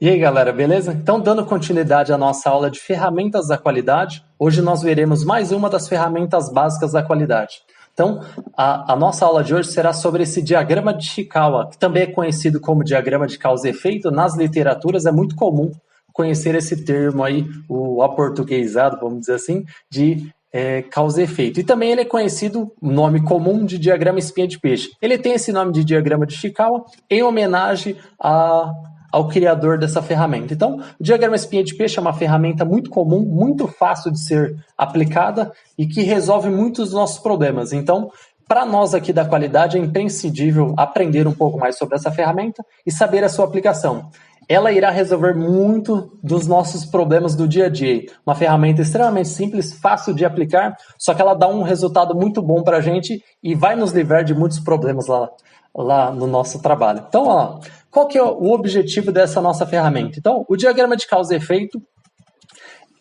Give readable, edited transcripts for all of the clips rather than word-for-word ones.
E aí, galera, beleza? Então, dando continuidade à nossa aula de ferramentas da qualidade, hoje nós veremos mais uma das ferramentas básicas da qualidade. Então, a nossa aula de hoje será sobre esse diagrama de Chikawa, que também é conhecido como diagrama de causa e efeito. Nas literaturas é muito comum conhecer esse termo aí, o aportuguesado, vamos dizer assim, de causa e efeito. E também ele é conhecido, nome comum, de diagrama espinha de peixe. Ele tem esse nome de diagrama de Chikawa em homenagem ao criador dessa ferramenta. Então, o diagrama espinha de peixe é uma ferramenta muito comum, muito fácil de ser aplicada e que resolve muitos dos nossos problemas. Então, para nós aqui da qualidade, é imprescindível aprender um pouco mais sobre essa ferramenta e saber a sua aplicação. Ela irá resolver muito dos nossos problemas do dia a dia. Uma ferramenta extremamente simples, fácil de aplicar, só que ela dá um resultado muito bom para a gente e vai nos livrar de muitos problemas lá no nosso trabalho. Então, ó, qual que é o objetivo dessa nossa ferramenta? Então, o diagrama de causa e efeito,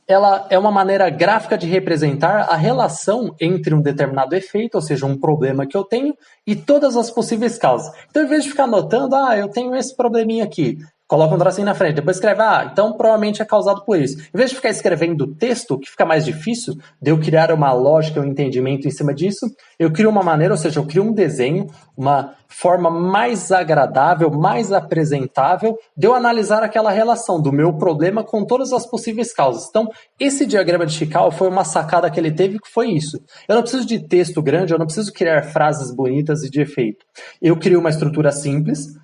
ela é uma maneira gráfica de representar a relação entre um determinado efeito, ou seja, um problema que eu tenho, e todas as possíveis causas. Então, em vez de ficar anotando, eu tenho esse probleminha aqui, coloca um tracinho na frente, depois escreve, então provavelmente é causado por isso. Em vez de ficar escrevendo texto, que fica mais difícil, de eu criar uma lógica, um entendimento em cima disso, eu crio uma maneira, ou seja, eu crio um desenho, uma forma mais agradável, mais apresentável, de eu analisar aquela relação do meu problema com todas as possíveis causas. Então, esse diagrama de Chikawa foi uma sacada que ele teve, que foi isso. Eu não preciso de texto grande, eu não preciso criar frases bonitas e de efeito. Eu crio uma estrutura simples,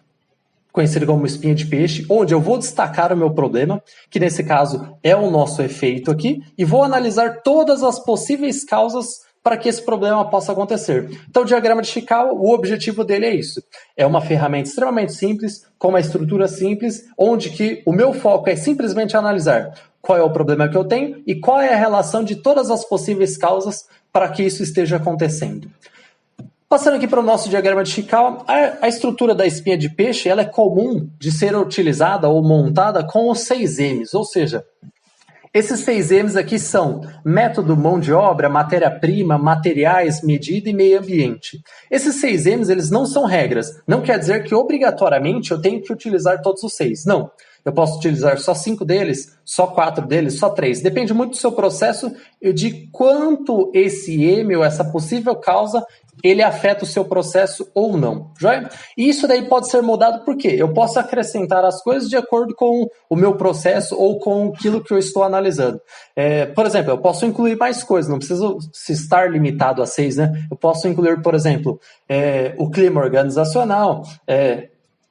conhecido como espinha de peixe, onde eu vou destacar o meu problema, que nesse caso é o nosso efeito aqui, e vou analisar todas as possíveis causas para que esse problema possa acontecer. Então, o diagrama de Chikawa, o objetivo dele é isso. É uma ferramenta extremamente simples, com uma estrutura simples, onde que o meu foco é simplesmente analisar qual é o problema que eu tenho e qual é a relação de todas as possíveis causas para que isso esteja acontecendo. Passando aqui para o nosso diagrama de Chikawa, a estrutura da espinha de peixe ela é comum de ser utilizada ou montada com os 6 M's, ou seja, esses 6 M's aqui são método, mão de obra, matéria-prima, materiais, medida e meio ambiente. Esses 6 M's eles não são regras, não quer dizer que obrigatoriamente eu tenho que utilizar todos os 6, não. Eu posso utilizar só 5 deles, só 4 deles, só 3. Depende muito do seu processo e de quanto esse M ou essa possível causa ele afeta o seu processo ou não, joia? E isso daí pode ser mudado por quê? Eu posso acrescentar as coisas de acordo com o meu processo ou com aquilo que eu estou analisando. Por exemplo, eu posso incluir mais coisas, não preciso se estar limitado a 6, né? Eu posso incluir, por exemplo, o clima organizacional,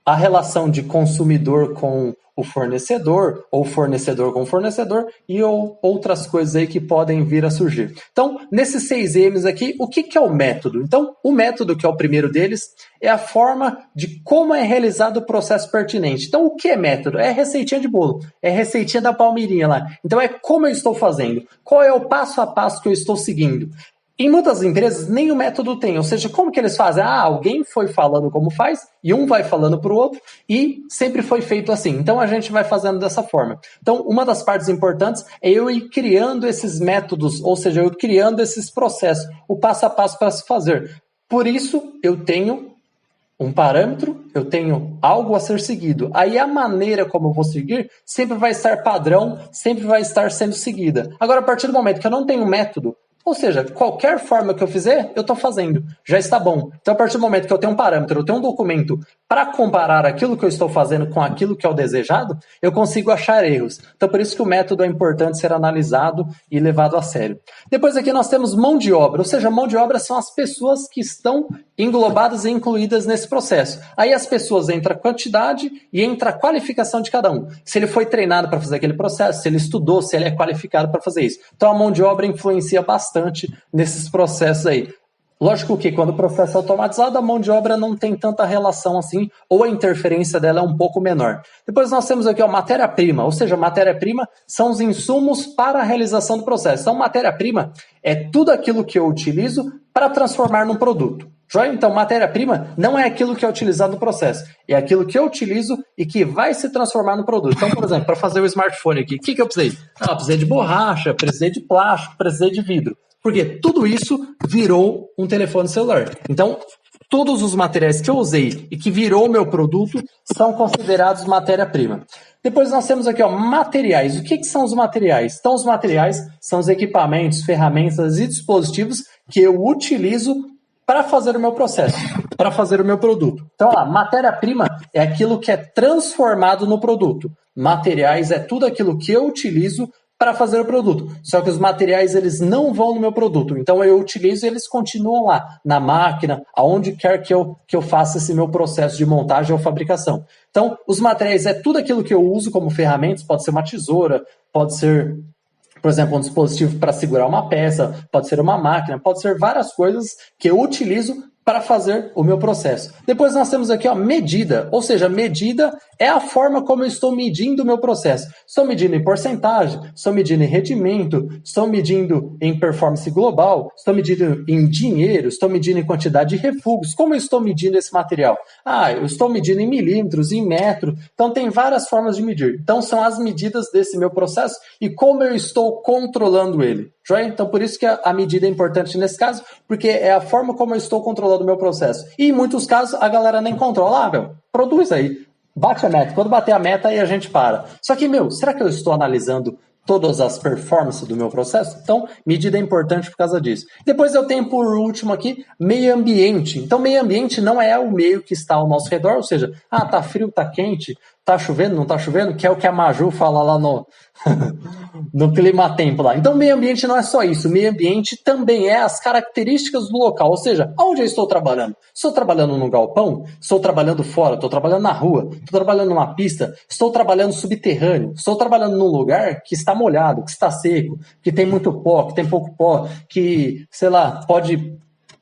a relação de consumidor com o fornecedor, ou fornecedor com fornecedor, e outras coisas aí que podem vir a surgir. Então, nesses 6 M's aqui, o que é o método? Então, o método, que é o primeiro deles, é a forma de como é realizado o processo pertinente. Então, o que é método? É receitinha de bolo, é receitinha da Palmeirinha lá. Então, é como eu estou fazendo, qual é o passo a passo que eu estou seguindo. Em muitas empresas, nem o método tem, ou seja, como que eles fazem? Alguém foi falando como faz, e um vai falando para o outro, e sempre foi feito assim. Então, a gente vai fazendo dessa forma. Então, uma das partes importantes é eu ir criando esses métodos, ou seja, eu criando esses processos, o passo a passo para se fazer. Por isso, eu tenho um parâmetro, eu tenho algo a ser seguido. Aí a maneira como eu vou seguir sempre vai estar padrão, sempre vai estar sendo seguida. Agora, a partir do momento que eu não tenho um método, ou seja, qualquer forma que eu fizer, eu estou fazendo. Já está bom. Então, a partir do momento que eu tenho um parâmetro, eu tenho um documento para comparar aquilo que eu estou fazendo com aquilo que é o desejado, eu consigo achar erros. Então, por isso que o método é importante ser analisado e levado a sério. Depois aqui nós temos mão de obra. Ou seja, mão de obra são as pessoas que estão englobadas e incluídas nesse processo. Aí as pessoas entra a quantidade e entra a qualificação de cada um. Se ele foi treinado para fazer aquele processo, se ele estudou, se ele é qualificado para fazer isso. Então, a mão de obra influencia bastante nesses processos aí. Lógico que quando o processo é automatizado, a mão de obra não tem tanta relação assim, ou a interferência dela é um pouco menor. Depois nós temos aqui a matéria-prima, ou seja, matéria-prima são os insumos para a realização do processo. Então, matéria-prima é tudo aquilo que eu utilizo para transformar num produto. Joia? Então, matéria-prima não é aquilo que é utilizado no processo, é aquilo que eu utilizo e que vai se transformar no produto. Então, por exemplo, para fazer o smartphone aqui, o que eu precisei? Eu precisei de borracha, precisei de plástico, precisei de vidro. Porque tudo isso virou um telefone celular. Então, todos os materiais que eu usei e que virou o meu produto são considerados matéria-prima. Depois nós temos aqui, ó, materiais. O que são os materiais? Então, os materiais são os equipamentos, ferramentas e dispositivos que eu utilizo para fazer o meu processo, para fazer o meu produto. Então, ó, matéria-prima é aquilo que é transformado no produto. Materiais é tudo aquilo que eu utilizo para fazer o produto. Só que os materiais, eles não vão no meu produto. Então, eu utilizo e eles continuam lá, na máquina, aonde quer que eu faça esse meu processo de montagem ou fabricação. Então, os materiais é tudo aquilo que eu uso como ferramentas, pode ser uma tesoura, pode ser, por exemplo, um dispositivo para segurar uma peça, pode ser uma máquina, pode ser várias coisas que eu utilizo para fazer o meu processo. Depois nós temos aqui, ó, medida, ou seja, medida é a forma como eu estou medindo o meu processo. Estou medindo em porcentagem, estou medindo em rendimento, estou medindo em performance global, estou medindo em dinheiro, estou medindo em quantidade de refugos. Como eu estou medindo esse material? Eu estou medindo em milímetros, em metro. Então tem várias formas de medir. Então são as medidas desse meu processo e como eu estou controlando ele. Joia? Então, por isso que a medida é importante nesse caso, porque é a forma como eu estou controlando o meu processo. E em muitos casos, a galera nem controla. Produz aí, bate a meta. Quando bater a meta, aí a gente para. Só que, será que eu estou analisando todas as performances do meu processo? Então, medida é importante por causa disso. Depois eu tenho, por último aqui, meio ambiente. Então, meio ambiente não é o meio que está ao nosso redor, ou seja, tá frio, tá quente, tá chovendo, não tá chovendo, que é o que a Maju fala lá no no clima-tempo lá. Então, meio ambiente não é só isso. Meio ambiente também é as características do local. Ou seja, aonde eu estou trabalhando? Estou trabalhando num galpão? Estou trabalhando fora? Estou trabalhando na rua? Estou trabalhando numa pista? Estou trabalhando subterrâneo? Estou trabalhando num lugar que está molhado, que está seco, que tem muito pó, que tem pouco pó, que, sei lá, pode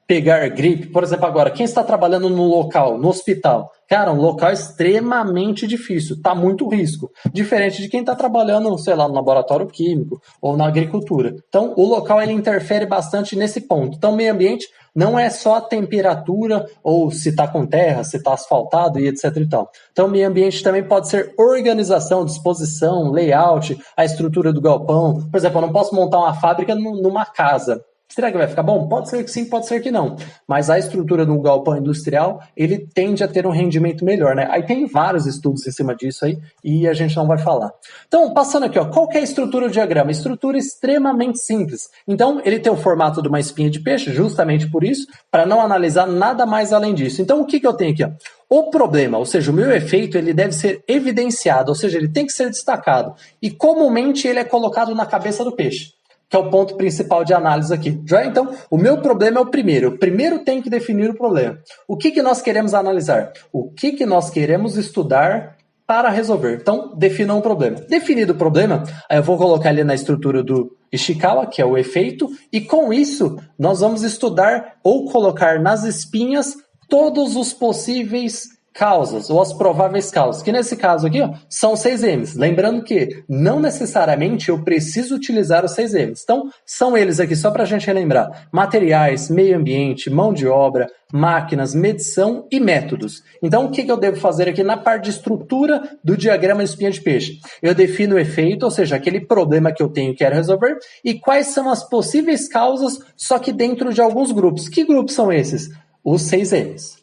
pegar gripe. Por exemplo, agora, quem está trabalhando no local, no hospital? Cara, um local extremamente difícil, tá muito risco. Diferente de quem está trabalhando, sei lá, no laboratório químico ou na agricultura. Então, o local ele interfere bastante nesse ponto. Então, meio ambiente não é só a temperatura ou se está com terra, se está asfaltado e etc e tal. Então, meio ambiente também pode ser organização, disposição, layout, a estrutura do galpão. Por exemplo, eu não posso montar uma fábrica numa casa. Será que vai ficar bom? Pode ser que sim, pode ser que não. Mas a estrutura do galpão industrial, ele tende a ter um rendimento melhor, né? Aí tem vários estudos em cima disso aí e a gente não vai falar. Então, passando aqui, ó, qual que é a estrutura do diagrama? Estrutura extremamente simples. Então, ele tem o formato de uma espinha de peixe, justamente por isso, para não analisar nada mais além disso. Então, o que eu tenho aqui, ó? O problema, ou seja, o meu efeito, ele deve ser evidenciado, ou seja, ele tem que ser destacado. E comumente ele é colocado na cabeça do peixe, que é o ponto principal de análise aqui. Já então, o meu problema é o primeiro. Eu primeiro tenho que definir o problema. O que nós queremos analisar? O que nós queremos estudar para resolver? Então, defina um problema. Definido o problema, aí eu vou colocar ali na estrutura do Ishikawa, que é o efeito, e com isso, nós vamos estudar ou colocar nas espinhas todos os possíveis causas, ou as prováveis causas, que nesse caso aqui, ó, são 6Ms. Lembrando que não necessariamente eu preciso utilizar os 6Ms. Então, são eles aqui, só para a gente relembrar: materiais, meio ambiente, mão de obra, máquinas, medição e métodos. Então, o que eu devo fazer aqui na parte de estrutura do diagrama de espinha de peixe? Eu defino o efeito, ou seja, aquele problema que eu tenho e quero resolver, e quais são as possíveis causas, só que dentro de alguns grupos. Que grupos são esses? Os 6Ms.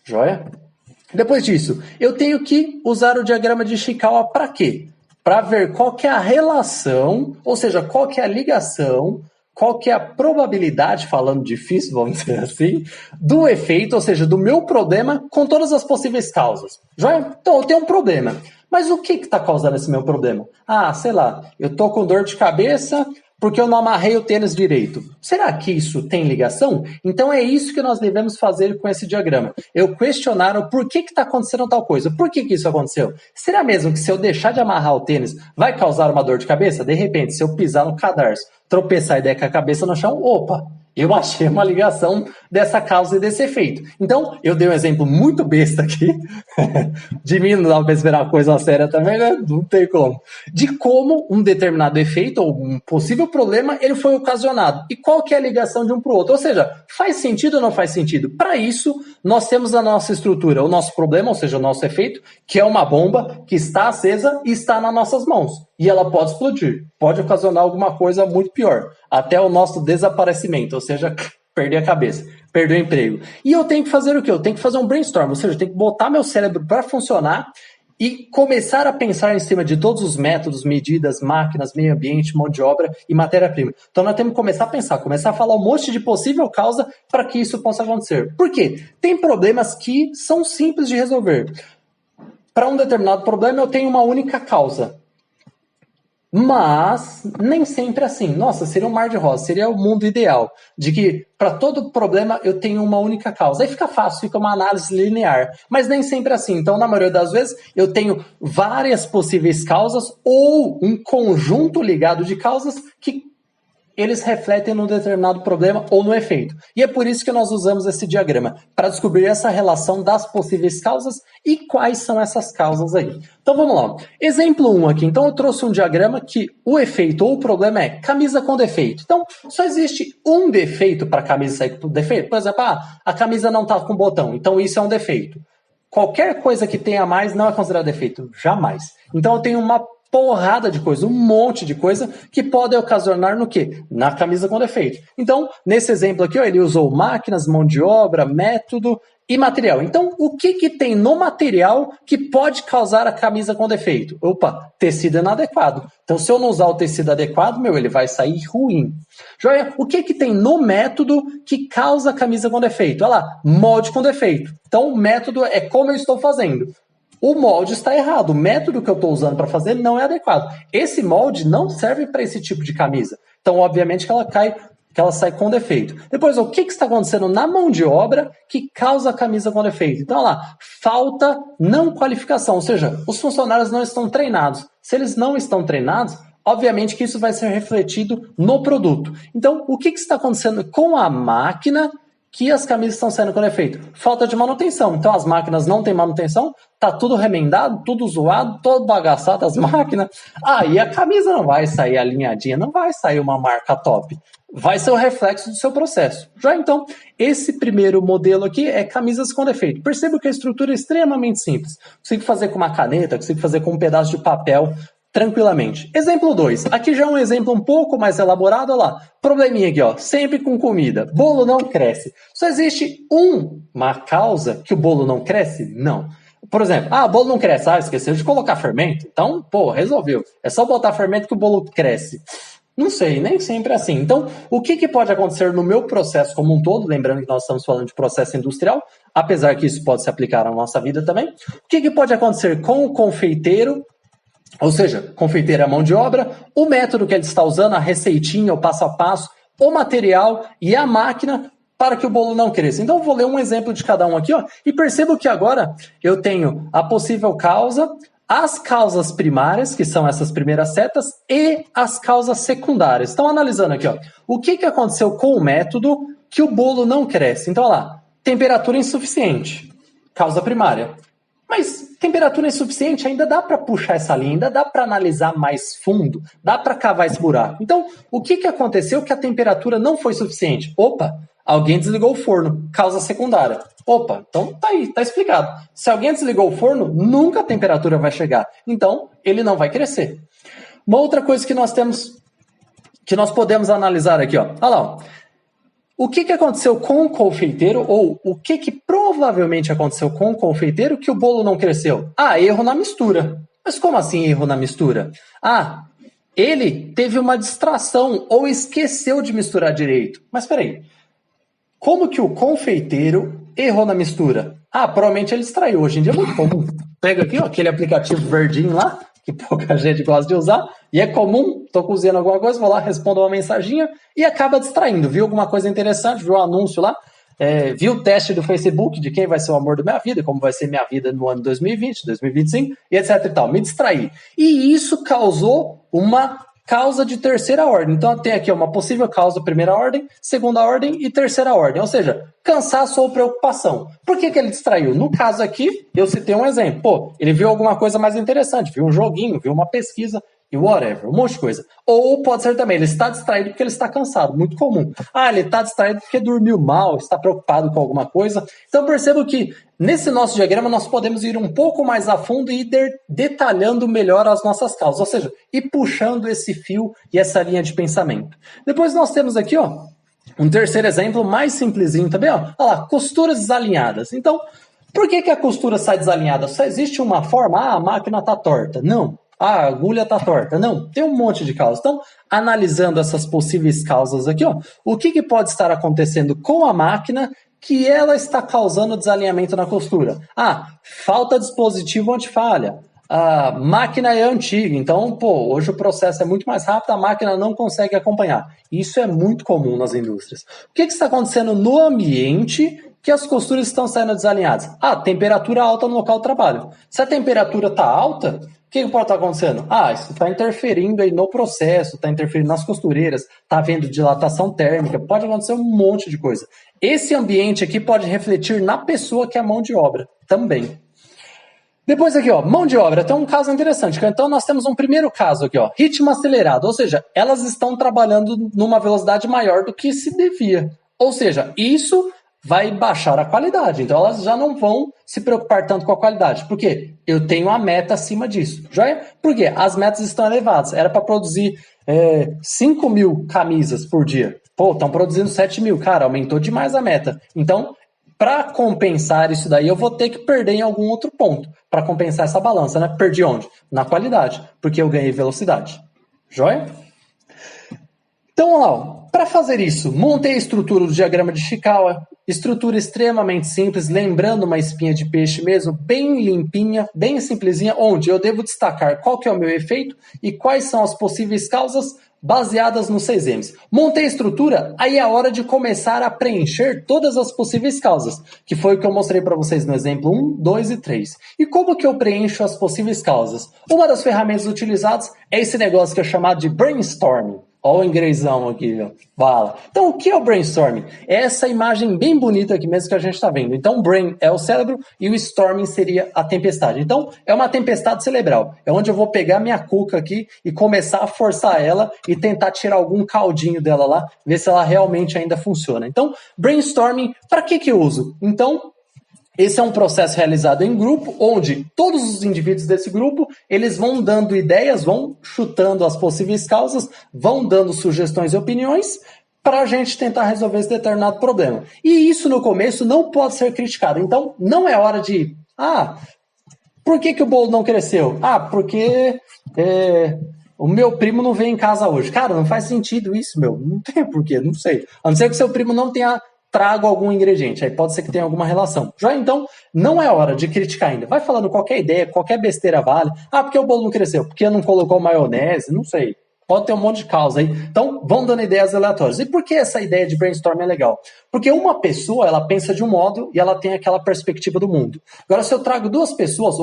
Joia? Depois disso, eu tenho que usar o diagrama de Ishikawa para quê? Para ver qual que é a relação, ou seja, qual que é a ligação, qual que é a probabilidade, falando difícil, vamos dizer assim, do efeito, ou seja, do meu problema com todas as possíveis causas. Joia? Então, eu tenho um problema. Mas o que está causando esse meu problema? Sei lá, eu estou com dor de cabeça porque eu não amarrei o tênis direito. Será que isso tem ligação? Então é isso que nós devemos fazer com esse diagrama. Eu questionar o porquê que está acontecendo tal coisa. Por que isso aconteceu? Será mesmo que se eu deixar de amarrar o tênis vai causar uma dor de cabeça? De repente, se eu pisar no cadarço, tropeçar e der com a cabeça no chão, opa! Eu achei uma ligação dessa causa e desse efeito. Então, eu dei um exemplo muito besta aqui. De mim não dá para esperar uma coisa séria também, né? Não tem como. De como um determinado efeito ou um possível problema, ele foi ocasionado. E qual que é a ligação de um para o outro? Ou seja, faz sentido ou não faz sentido? Para isso, nós temos a nossa estrutura, o nosso problema, ou seja, o nosso efeito, que é uma bomba que está acesa e está nas nossas mãos. E ela pode explodir. Pode ocasionar alguma coisa muito pior. Até o nosso desaparecimento, ou seja, perder a cabeça. perdeu o emprego. E eu tenho que fazer o quê? Eu tenho que fazer um brainstorm, ou seja, eu tenho que botar meu cérebro para funcionar e começar a pensar em cima de todos os métodos, medidas, máquinas, meio ambiente, mão de obra e matéria-prima. Então nós temos que começar a pensar, começar a falar um monte de possível causa para que isso possa acontecer. Por quê? Tem problemas que são simples de resolver. Para um determinado problema eu tenho uma única causa. Mas nem sempre assim. Nossa, seria um mar de rosas, seria o mundo ideal, de que para todo problema eu tenho uma única causa. Aí fica fácil, fica uma análise linear, mas nem sempre assim. Então, na maioria das vezes, eu tenho várias possíveis causas ou um conjunto ligado de causas que eles refletem num determinado problema ou no efeito. E é por isso que nós usamos esse diagrama, para descobrir essa relação das possíveis causas e quais são essas causas aí. Então vamos lá. Exemplo 1 aqui. Então eu trouxe um diagrama que o efeito ou o problema é camisa com defeito. Então só existe um defeito para a camisa sair com defeito. Por exemplo, a camisa não está com botão, então isso é um defeito. Qualquer coisa que tenha mais não é considerado defeito, jamais. Então eu tenho uma porrada de coisa, um monte de coisa que pode ocasionar no quê? Na camisa com defeito. Então, nesse exemplo aqui, ó, ele usou máquinas, mão de obra, método e material. Então, o que tem no material que pode causar a camisa com defeito? Opa, tecido inadequado. Então, se eu não usar o tecido adequado, ele vai sair ruim. Joia? O que tem no método que causa a camisa com defeito? Olha lá, molde com defeito. Então, o método é como eu estou fazendo. O molde está errado, o método que eu estou usando para fazer não é adequado. Esse molde não serve para esse tipo de camisa. Então, obviamente, que ela sai com defeito. Depois, o que está acontecendo na mão de obra que causa a camisa com defeito? Então, olha lá, falta não qualificação, ou seja, os funcionários não estão treinados. Se eles não estão treinados, obviamente que isso vai ser refletido no produto. Então, o que está acontecendo com a máquina que as camisas estão saindo com defeito? Falta de manutenção. Então as máquinas não têm manutenção, tá tudo remendado, tudo zoado, todo bagaçado as máquinas. E a camisa não vai sair alinhadinha, não vai sair uma marca top. Vai ser o reflexo do seu processo. Já então, esse primeiro modelo aqui é camisas com defeito. Perceba que a estrutura é extremamente simples. Consigo fazer com uma caneta, consigo fazer com um pedaço de papel, tranquilamente. Exemplo 2. Aqui já é um exemplo um pouco mais elaborado. Olha lá. Probleminha aqui, ó. Sempre com comida. Bolo não cresce. Só existe uma causa que o bolo não cresce? Não. Por exemplo, o bolo não cresce. Esqueceu de colocar fermento. Então, resolveu. É só botar fermento que o bolo cresce. Não sei, nem sempre é assim. Então, o que pode acontecer no meu processo como um todo? Lembrando que nós estamos falando de processo industrial, apesar que isso pode se aplicar na nossa vida também. O que pode acontecer com o confeiteiro? Ou seja, confeiteiro é a mão de obra, o método que ele está usando, a receitinha, o passo a passo, o material e a máquina para que o bolo não cresça. Então, eu vou ler um exemplo de cada um aqui, ó, e percebo que agora eu tenho a possível causa, as causas primárias, que são essas primeiras setas, e as causas secundárias. Então, analisando aqui, ó, o que aconteceu com o método que o bolo não cresce. Então, olha lá, temperatura insuficiente, causa primária. Mas temperatura insuficiente, ainda dá para puxar essa linha, ainda dá para analisar mais fundo, dá para cavar esse buraco. Então, o que aconteceu que a temperatura não foi suficiente? Opa, alguém desligou o forno, causa secundária. Opa, então tá aí, tá explicado. Se alguém desligou o forno, nunca a temperatura vai chegar. Então, ele não vai crescer. Uma outra coisa que nós temos, que nós podemos analisar aqui, ó. Olha lá, ó. O que aconteceu com o confeiteiro, ou o que provavelmente aconteceu com o confeiteiro que o bolo não cresceu? Erro na mistura. Mas como assim erro na mistura? Ele teve uma distração ou esqueceu de misturar direito. Mas peraí, como que o confeiteiro errou na mistura? Provavelmente ele distraiu. Hoje em dia é muito comum. Pega aqui, ó, aquele aplicativo verdinho lá, que pouca gente gosta de usar, e é comum, estou cozinhando alguma coisa, vou lá, respondo uma mensaginha e acaba distraindo. Viu alguma coisa interessante, viu um anúncio lá, viu o teste do Facebook de quem vai ser o amor da minha vida, como vai ser minha vida no ano 2020, 2025, e etc e tal. Me distraí. E isso causou uma causa de terceira ordem. Então tem aqui uma possível causa primeira ordem, segunda ordem e terceira ordem. Ou seja, cansaço ou preocupação. Por que ele distraiu? No caso aqui, eu citei um exemplo. Ele viu alguma coisa mais interessante, viu um joguinho, viu uma pesquisa e whatever, um monte de coisa. Ou pode ser também, ele está distraído porque ele está cansado, muito comum. Ele está distraído porque dormiu mal, está preocupado com alguma coisa. Então percebo que nesse nosso diagrama nós podemos ir um pouco mais a fundo e ir detalhando melhor as nossas causas, ou seja, ir puxando esse fio e essa linha de pensamento. Depois nós temos aqui, ó, Um terceiro exemplo, mais simplesinho também, ó. Olha lá, costuras desalinhadas. Então, por que a costura sai desalinhada? Só existe uma forma, a máquina está torta. Não. A agulha está torta. Não. Tem um monte de causas. Então, analisando essas possíveis causas aqui, ó, o que pode estar acontecendo com a máquina que ela está causando desalinhamento na costura? Falta dispositivo antifalha. A máquina é antiga, então, hoje o processo é muito mais rápido, a máquina não consegue acompanhar. Isso é muito comum nas indústrias. O que está acontecendo no ambiente que as costuras estão saindo desalinhadas? Temperatura alta no local de trabalho. Se a temperatura está alta, o que pode estar acontecendo? Isso está interferindo aí no processo, está interferindo nas costureiras, está havendo dilatação térmica, pode acontecer um monte de coisa. Esse ambiente aqui pode refletir na pessoa que é a mão de obra também. Depois aqui, ó, mão de obra, tem um caso interessante. Então nós temos um primeiro caso aqui, ó, ritmo acelerado, ou seja, elas estão trabalhando numa velocidade maior do que se devia. Ou seja, isso vai baixar a qualidade. Então elas já não vão se preocupar tanto com a qualidade. Por quê? Eu tenho uma meta acima disso. Joia? Por quê? As metas estão elevadas. Era para produzir 5 mil camisas por dia. Estão produzindo 7 mil. Cara, aumentou demais a meta. Então, para compensar isso daí, eu vou ter que perder em algum outro ponto. Para compensar essa balança, né? Perdi onde? Na qualidade, porque eu ganhei velocidade. Joia? Então, vamos lá. Para fazer isso, montei a estrutura do diagrama de Chikawa. Estrutura extremamente simples, lembrando uma espinha de peixe mesmo, bem limpinha, bem simplesinha, onde eu devo destacar qual que é o meu efeito e quais são as possíveis causas baseadas nos 6Ms. Montei a estrutura, aí é a hora de começar a preencher todas as possíveis causas, que foi o que eu mostrei para vocês no exemplo 1, 2 e 3. E como que eu preencho as possíveis causas? Uma das ferramentas utilizadas é esse negócio que é chamado de brainstorming. Olha o inglesão aqui, ó. Fala. Então, o que é o brainstorming? É essa imagem bem bonita aqui mesmo que a gente está vendo. Então, brain é o cérebro e o storming seria a tempestade. Então, é uma tempestade cerebral. É onde eu vou pegar minha cuca aqui e começar a forçar ela e tentar tirar algum caldinho dela lá, ver se ela realmente ainda funciona. Então, brainstorming, para que eu uso? Então, esse é um processo realizado em grupo, onde todos os indivíduos desse grupo, eles vão dando ideias, vão chutando as possíveis causas, vão dando sugestões e opiniões para a gente tentar resolver esse determinado problema. E isso no começo não pode ser criticado. Então, não é hora de, por que o bolo não cresceu? Porque o meu primo não veio em casa hoje. Cara, não faz sentido isso, meu. Não tem porquê, não sei. A não ser que seu primo não tenha trago algum ingrediente, aí pode ser que tenha alguma relação. Já então, não é hora de criticar ainda. Vai falando qualquer ideia, qualquer besteira vale. Porque o bolo não cresceu? Porque não colocou maionese? Não sei. Pode ter um monte de causa aí. Então, vão dando ideias aleatórias. E por que essa ideia de brainstorm é legal? Porque uma pessoa, ela pensa de um modo e ela tem aquela perspectiva do mundo. Agora, se eu trago duas pessoas,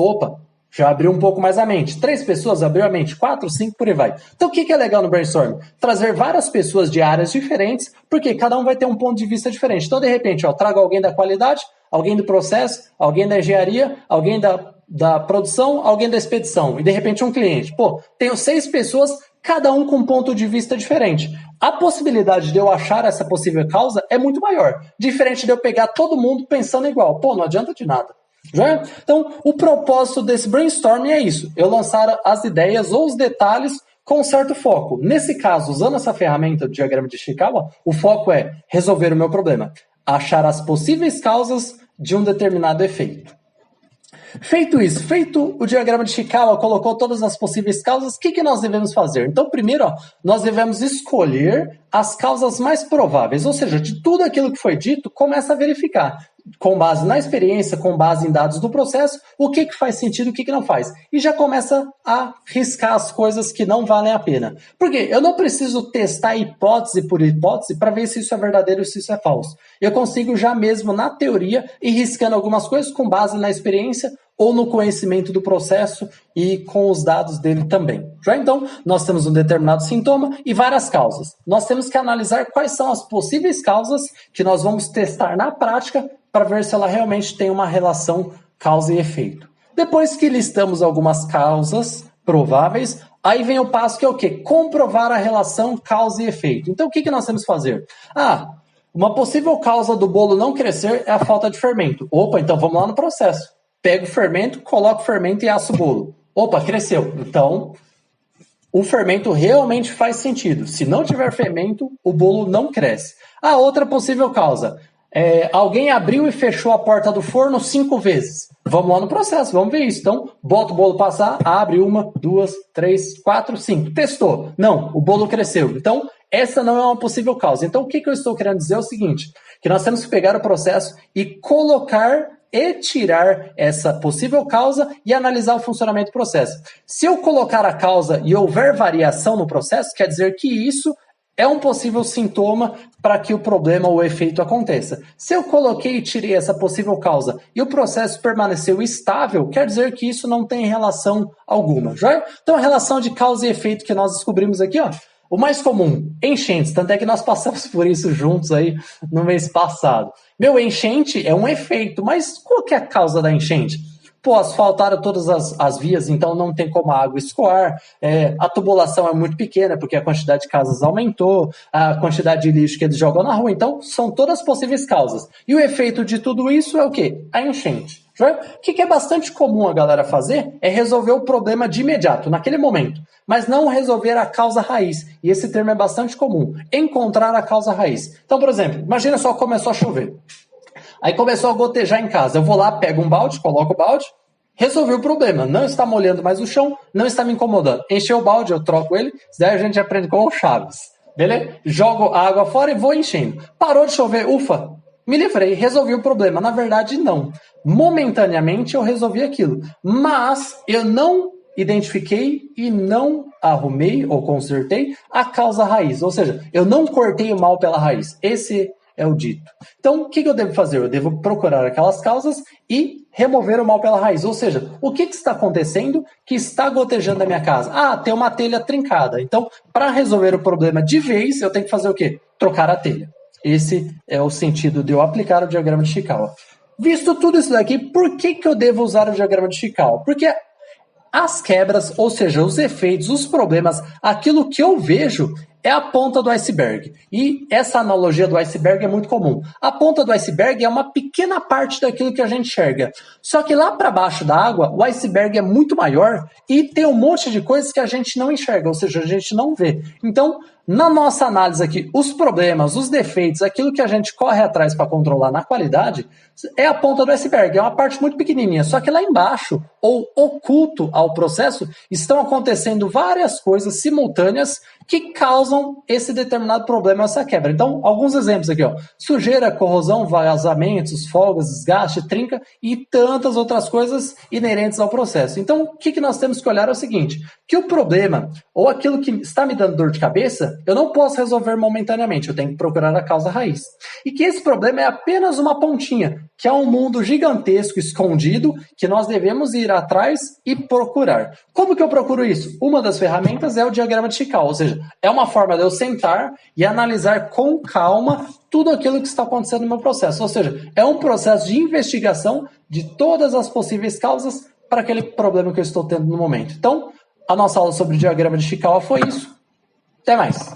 já abriu um pouco mais a mente. 3 pessoas abriu a mente. 4, 5, por aí vai. Então, o que é legal no brainstorm? Trazer várias pessoas de áreas diferentes, porque cada um vai ter um ponto de vista diferente. Então, de repente, eu trago alguém da qualidade, alguém do processo, alguém da engenharia, alguém da produção, alguém da expedição. E, de repente, um cliente. Tenho 6 pessoas, cada um com um ponto de vista diferente. A possibilidade de eu achar essa possível causa é muito maior. Diferente de eu pegar todo mundo pensando igual. Não adianta de nada. Já? Então, o propósito desse brainstorming é isso, eu lançar as ideias ou os detalhes com um certo foco. Nesse caso, usando essa ferramenta do diagrama de Chikawa, o foco é resolver o meu problema, achar as possíveis causas de um determinado efeito. Feito isso, feito o diagrama de Chikawa, colocou todas as possíveis causas, o que nós devemos fazer? Então, primeiro, nós devemos escolher as causas mais prováveis, ou seja, de tudo aquilo que foi dito, começa a verificar, com base na experiência, com base em dados do processo, o que faz sentido e o que não faz. E já começa a riscar as coisas que não valem a pena. Por quê? Eu não preciso testar hipótese por hipótese para ver se isso é verdadeiro ou se isso é falso. Eu consigo já mesmo, na teoria, ir riscando algumas coisas com base na experiência ou no conhecimento do processo e com os dados dele também. Já então, nós temos um determinado sintoma e várias causas. Nós temos que analisar quais são as possíveis causas que nós vamos testar na prática para ver se ela realmente tem uma relação causa e efeito. Depois que listamos algumas causas prováveis, aí vem o passo que é o quê? Comprovar a relação causa e efeito. Então, o que nós temos que fazer? Uma possível causa do bolo não crescer é a falta de fermento. Então vamos lá no processo. Pego o fermento, coloco o fermento e asso o bolo. Cresceu. Então, o fermento realmente faz sentido. Se não tiver fermento, o bolo não cresce. A outra possível causa, alguém abriu e fechou a porta do forno 5 vezes. Vamos lá no processo, vamos ver isso. Então, bota o bolo passar, abre 1, 2, 3, 4, 5. Testou. Não, o bolo cresceu. Então, essa não é uma possível causa. Então, o que eu estou querendo dizer é o seguinte, que nós temos que pegar o processo e colocar e tirar essa possível causa e analisar o funcionamento do processo. Se eu colocar a causa e houver variação no processo, quer dizer que isso é um possível sintoma para que o problema ou o efeito aconteça. Se eu coloquei e tirei essa possível causa e o processo permaneceu estável, quer dizer que isso não tem relação alguma. Já? Então, a relação de causa e efeito que nós descobrimos aqui, ó, o mais comum, enchentes, tanto é que nós passamos por isso juntos aí no mês passado. Meu, enchente é um efeito, mas qual que é a causa da enchente? Pô, asfaltaram todas as vias, então não tem como a água escoar, a tubulação é muito pequena, porque a quantidade de casas aumentou, a quantidade de lixo que eles jogam na rua, então são todas possíveis causas. E o efeito de tudo isso é o quê? A enchente. O que é bastante comum a galera fazer é resolver o problema de imediato, naquele momento, mas não resolver a causa raiz. E esse termo é bastante comum, encontrar a causa raiz. Então, por exemplo, imagina só começou a chover. Aí começou a gotejar em casa. Eu vou lá, pego um balde, coloco o balde, resolvi o problema. Não está molhando mais o chão, não está me incomodando. Encheu o balde, eu troco ele, daí a gente aprende com o Chaves. Beleza? Jogo a água fora e vou enchendo. Parou de chover, ufa, me livrei, resolvi o problema. Na verdade, não. Momentaneamente eu resolvi aquilo. Mas eu não identifiquei e não arrumei ou consertei a causa raiz. Ou seja, eu não cortei o mal pela raiz. Esse é o dito. Então, o que eu devo fazer? Eu devo procurar aquelas causas e remover o mal pela raiz. Ou seja, o que está acontecendo que está gotejando a minha casa? Ah, tem uma telha trincada. Então, para resolver o problema de vez, eu tenho que fazer o quê? Trocar a telha. Esse é o sentido de eu aplicar o diagrama de Chikawa. Visto tudo isso daqui, por que eu devo usar o diagrama de Chikawa? Porque as quebras, ou seja, os efeitos, os problemas, aquilo que eu vejo é a ponta do iceberg. E essa analogia do iceberg é muito comum. A ponta do iceberg é uma pequena parte daquilo que a gente enxerga. Só que lá para baixo da água, o iceberg é muito maior e tem um monte de coisas que a gente não enxerga, ou seja, a gente não vê. Então, na nossa análise aqui, os problemas, os defeitos, aquilo que a gente corre atrás para controlar na qualidade, é a ponta do iceberg, é uma parte muito pequenininha. Só que lá embaixo, ou oculto ao processo, estão acontecendo várias coisas simultâneas que causam esse determinado problema, essa quebra. Então, alguns exemplos aqui, ó. Sujeira, corrosão, vazamentos, folgas, desgaste, trinca e tantas outras coisas inerentes ao processo. Então, o que nós temos que olhar é o seguinte, que o problema, ou aquilo que está me dando dor de cabeça, eu não posso resolver momentaneamente, eu tenho que procurar a causa raiz. E que esse problema é apenas uma pontinha, que é um mundo gigantesco, escondido, que nós devemos ir atrás e procurar. Como que eu procuro isso? Uma das ferramentas é o diagrama de Chikawa, ou seja, é uma forma de eu sentar e analisar com calma tudo aquilo que está acontecendo no meu processo. Ou seja, é um processo de investigação de todas as possíveis causas para aquele problema que eu estou tendo no momento. Então, a nossa aula sobre o diagrama de Chikawa foi isso. Até mais!